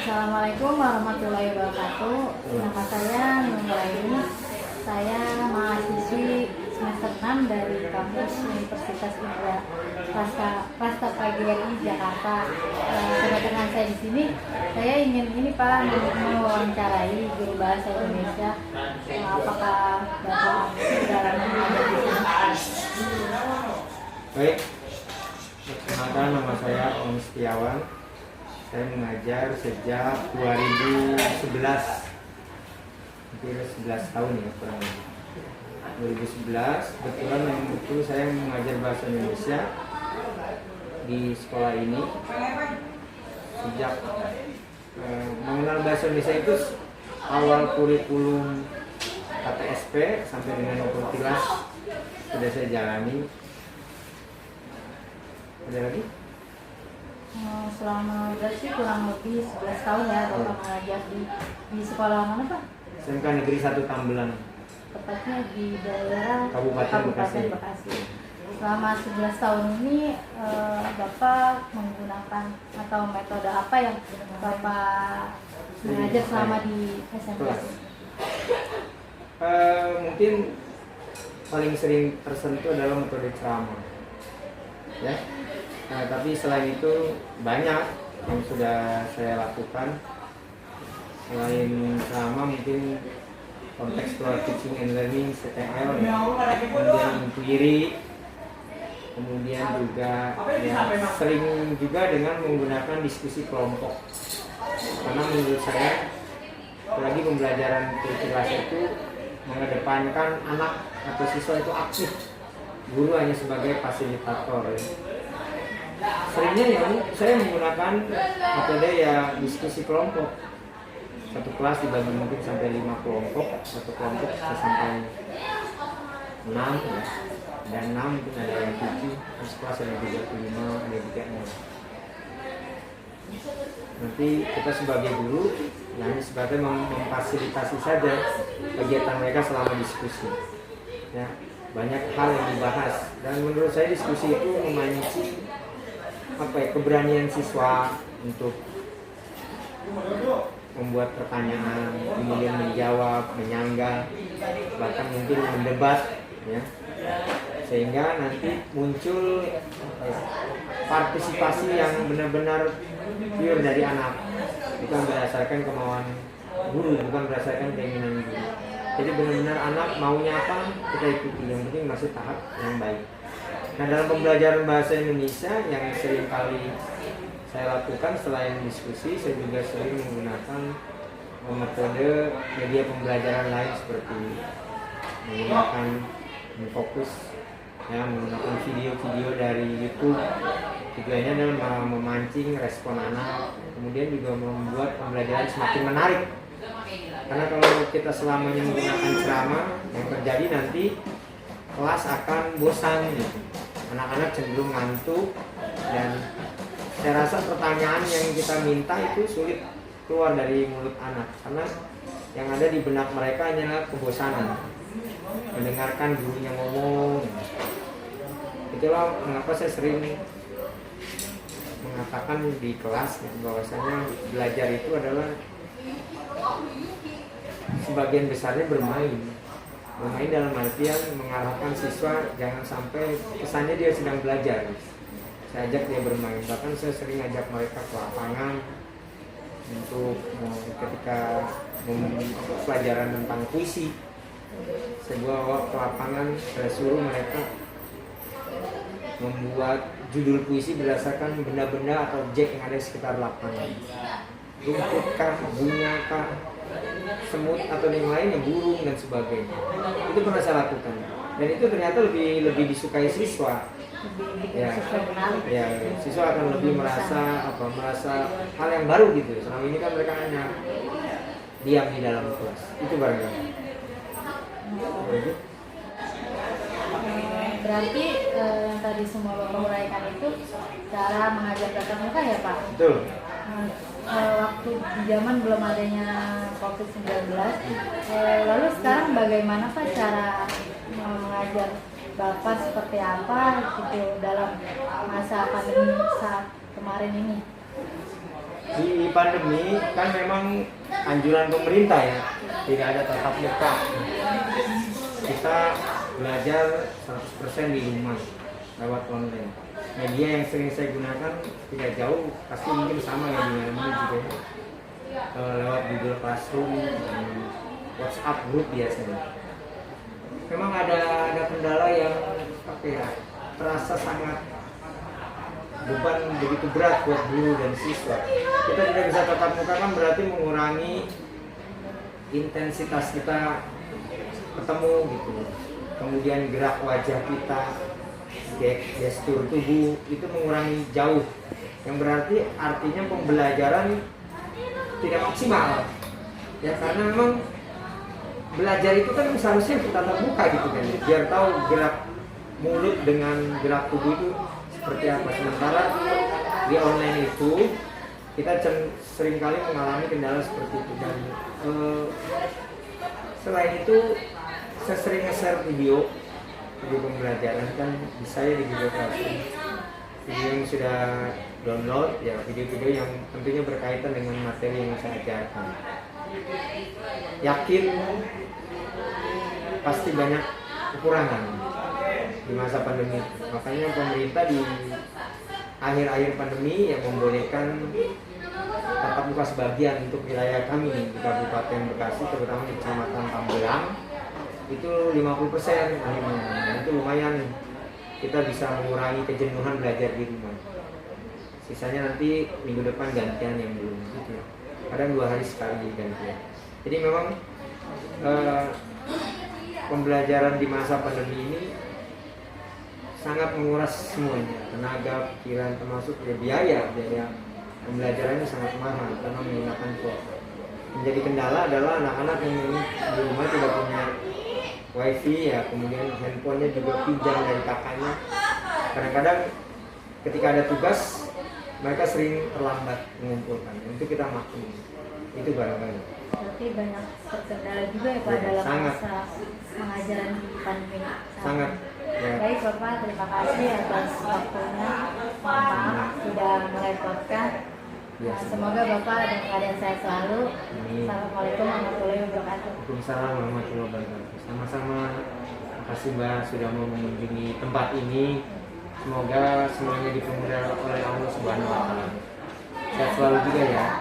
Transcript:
Assalamualaikum warahmatullahi wabarakatuh. Nama saya Nuraini. Saya mahasiswi semester 6 dari kampus Universitas Indra Prasta PGRI Jakarta. Kedatangan saya di sini, saya ingin Pak mewawancarai guru bahasa Indonesia. Apakah Bapak dalam ada di sini? Baik, perkenalkan nama saya Om Setiawan. Saya mengajar sejak 2011, hampir 11 tahun ya kurang lebih. 2011, kebetulan yang betul saya mengajar bahasa Indonesia di sekolah ini. Sejak mengenal bahasa Indonesia itu awal kurikulum KTSP sampai dengan kultilas sudah saya jalani. Ada lagi? Selama berarti kurang lebih 11 tahun ya Bapak mengajar di sekolah mana Pak? SMK Negeri 1 Tambelan. Tepatnya di daerah Kabupaten Bekasi. Selama 11 tahun ini Bapak menggunakan atau metode apa yang Bapak mengajar selama di SMK? Mungkin paling sering tersentuh adalah metode ceramah. Ya. Tapi selain itu banyak yang sudah saya lakukan. Selain ceramah mungkin contextual teaching and learning (CTL), kemudian inquiry, kemudian juga ya, sering juga dengan menggunakan diskusi kelompok. Karena menurut saya, apalagi pembelajaran kultilas itu mengedepankan anak atau siswa itu aktif, guru hanya sebagai fasilitator. Ya. Seringnya ya saya menggunakan metode ya diskusi kelompok. Satu kelas dibagi mungkin sampai 5 kelompok, satu kelompok bisa sampai 6 ya. Dan 6 mungkin ada yang 7, terus kelas ada 35, ada 36. Nanti kita sebagai guru hanya sebagai memfasilitasi saja kegiatan mereka selama diskusi. Ya, banyak hal yang dibahas dan menurut saya diskusi itu memancing keberanian siswa untuk membuat pertanyaan, kemudian menjawab, menyanggah, bahkan mungkin mendebat, ya, sehingga nanti muncul partisipasi yang benar-benar pure dari anak, bukan berdasarkan kemauan guru, bukan berdasarkan keinginan guru. Jadi benar-benar anak maunya apa kita ikuti, yang penting masih tahap yang baik. Nah, dalam pembelajaran bahasa Indonesia yang sering kali saya lakukan selain diskusi, saya juga sering menggunakan metode media pembelajaran lain seperti menggunakan fokus, ya, menggunakan video-video dari YouTube. Tujuannya adalah memancing respon anak, kemudian juga membuat pembelajaran semakin menarik. Karena kalau kita selamanya menggunakan ceramah, yang terjadi nanti kelas akan bosan gitu. Anak-anak cenderung ngantuk dan saya rasa pertanyaan yang kita minta itu sulit keluar dari mulut anak karena yang ada di benak mereka hanyalah kebosanan mendengarkan gurunya ngomong. Itulah mengapa saya sering mengatakan di kelas bahwasanya belajar itu adalah sebagian besarnya bermain dalam artian mengarahkan siswa jangan sampai kesannya dia sedang belajar. Saya ajak dia bermain, bahkan saya sering ajak mereka ke lapangan untuk ketika pelajaran tentang puisi, saya bawa ke lapangan, saya suruh mereka membuat judul puisi berdasarkan benda-benda atau objek yang ada di sekitar lapangan. Rumput-kah, bunga-kah, semut atau yang lainnya, burung dan sebagainya. Itu pernah saya lakukan dan itu ternyata lebih disukai siswa. Ya, siswa akan lebih merasa hal yang baru gitu. Selama ini kan mereka hanya diam di dalam kelas. Itu barangkali. Berarti yang tadi semua Bapak uraikan itu cara mengajar tatap muka ya Pak? Betul. Waktu di zaman belum adanya COVID-19, lalu sekarang bagaimana Pak cara mengajar Bapak seperti apa gitu dalam masa pandemi saat kemarin ini? Di pandemi kan memang anjuran pemerintah ya, tidak ada tatap muka. Kita belajar 100% di rumah lewat online. Media yang sering saya gunakan tidak jauh, pasti mungkin sama ya dengan ini juga ya. Lewat Google Classroom dan WhatsApp group biasanya. Memang ada kendala yang apa ya, terasa sangat beban begitu berat buat guru dan siswa. Kita tidak bisa tatap muka kan berarti mengurangi intensitas kita ketemu gitu. Kemudian gerak wajah kita, gestur tubuh itu mengurangi jauh. Yang berarti artinya pembelajaran tidak maksimal. Ya karena memang belajar itu kan seharusnya tatap muka gitu kan. Biar tahu gerak mulut dengan gerak tubuh itu seperti apa. Sementara di online itu kita seringkali mengalami kendala seperti itu. Dan selain itu saya sering nge-share video pembelajaran kan bisa ya di Google Classroom, video yang sudah download ya, video-video yang tentunya berkaitan dengan materi yang saya ajarkan. Yakin pasti banyak kekurangan di masa pandemi, makanya pemerintah di akhir-akhir pandemi yang membolehkan tatap muka sebagian untuk wilayah kami di Kabupaten Bekasi, terutama di Kecamatan Tambelang itu 50% akhirnya. Itu lumayan, kita bisa mengurangi kejenuhan belajar di rumah. Sisanya nanti minggu depan gantian yang belum gitu ya. Kadang 2 hari sekali gantian. Jadi memang pembelajaran di masa pandemi ini sangat menguras semuanya, tenaga, pikiran, termasuk ya biaya pembelajarannya sangat mahal karena menggunakan kuota. Menjadi kendala adalah anak-anak yang di rumah tidak punya wifi ya, kemudian handphonenya juga pinjam dari kakaknya. Kadang-kadang ketika ada tugas mereka sering terlambat mengumpulkan, itu kita maklum. Itu barangkali. Berarti banyak terkendala juga ya Pak dalam sangat. masa pengajaran di pandemi. Sangat. Ya. Baik Bapak, terima kasih atas waktunya. Maaf tidak merepotkan. Ya, semoga Bapak dan keadaan sehat selalu. Amin. Assalamualaikum warahmatullahi wabarakatuh. Waalaikumsalam warahmatullahi wabarakatuh. Sama-sama. Terima kasih Mbak sudah mau mengunjungi tempat ini. Semoga semuanya dipermudah oleh Allah Subhanahu wa taala. Sehat selalu juga ya.